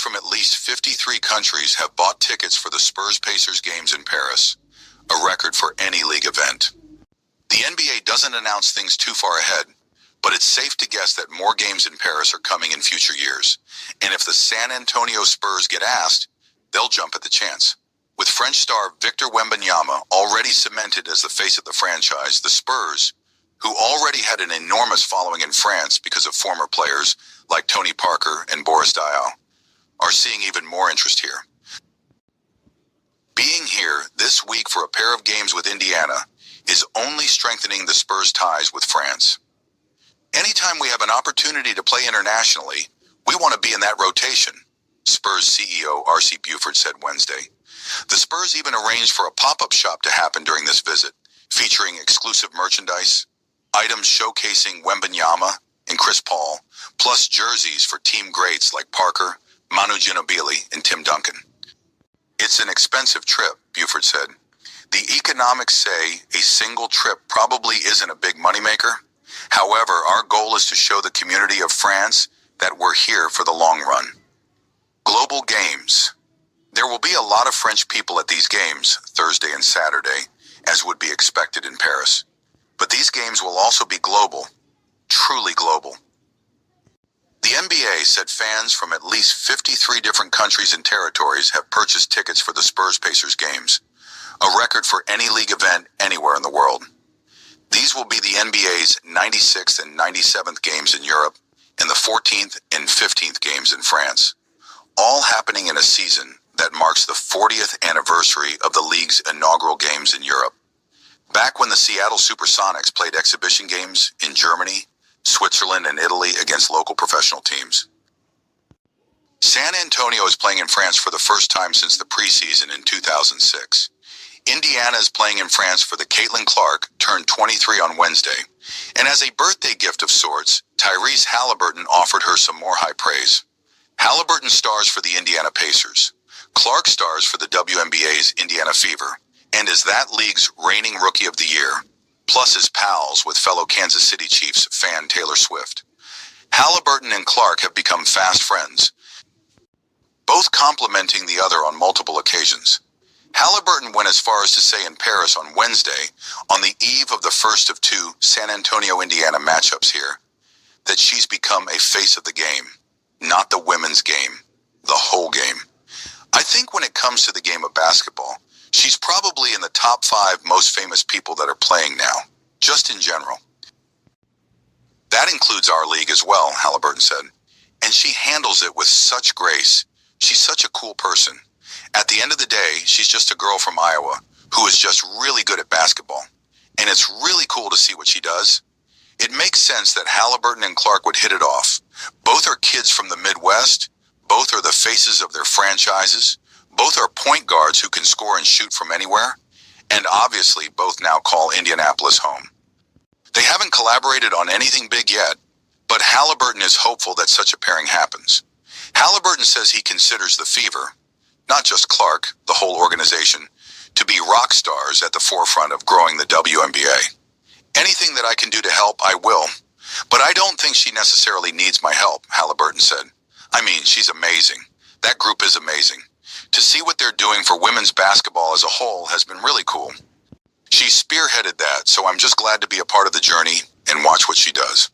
from at least 53 countries have bought tickets for the Spurs-Pacers games in Paris, a record for any league event. The NBA doesn't announce things too far ahead, but it's safe to guess that more games in Paris are coming in future years. And if the San Antonio Spurs get asked, they'll jump at the chance. With French star Victor Wembanyama already cemented as the face of the franchise, the Spurs, who already had an enormous following in France because of former players like Tony Parker and Boris Diaw, are seeing even more interest here. Being here this week for a pair of games with Indiana is only strengthening the Spurs' ties with France. Anytime we have an opportunity to play internationally, we want to be in that rotation, Spurs CEO R.C. Buford said Wednesday. The Spurs even arranged for a pop-up shop to happen during this visit, featuring exclusive merchandise, items showcasing Wembanyama and Chris Paul, plus jerseys for team greats like Parker, Manu Ginobili, and Tim Duncan. It's an expensive trip, Buford said. The economics say a single trip probably isn't a big moneymaker. However, our goal is to show the community of France that we're here for the long run. Global games. There will be a lot of French people at these games, Thursday and Saturday, as would be expected in Paris. But these games will also be global, truly global. The NBA said fans from at least 53 different countries and territories have purchased tickets for the Spurs-Pacers games, a record for any league event anywhere in the world. These will be the NBA's 96th and 97th games in Europe and the 14th and 15th games in France, all happening in a season that marks the 40th anniversary of the league's inaugural games in Europe. Back when the Seattle Supersonics played exhibition games in Germany, Switzerland, and Italy against local professional teams. San Antonio is playing in France for the first time since the preseason in 2006. Indiana is playing in France for the Caitlin Clark, turned 23 on Wednesday. And as a birthday gift of sorts, Tyrese Halliburton offered her some more high praise. Halliburton stars for the Indiana Pacers. Clark stars for the WNBA's Indiana Fever, and is that league's reigning Rookie of the Year, plus is pals with fellow Kansas City Chiefs fan Taylor Swift. Halliburton and Clark have become fast friends, both complimenting the other on multiple occasions. Halliburton went as far as to say in Paris on Wednesday, on the eve of the first of two San Antonio, Indiana matchups here, that she's become a face of the game, not the women's game, the whole game. I think when it comes to the game of basketball, she's probably in the top 5 most famous people that are playing now, just in general. That includes our league as well, Halliburton said, and she handles it with such grace. She's such a cool person. At the end of the day, she's just a girl from Iowa who is just really good at basketball, and it's really cool to see what she does. It makes sense that Halliburton and Clark would hit it off. Both are kids from the Midwest. Both are the faces of their franchises. Both are point guards who can score and shoot from anywhere. And obviously, both now call Indianapolis home. They haven't collaborated on anything big yet, but Halliburton is hopeful that such a pairing happens. Halliburton says he considers the Fever, not just Clark, the whole organization, to be rock stars at the forefront of growing the WNBA. Anything that I can do to help, I will. But I don't think she necessarily needs my help, Halliburton said. I mean, she's amazing. That group is amazing. To see what they're doing for women's basketball as a whole has been really cool. She spearheaded that, so I'm just glad to be a part of the journey and watch what she does.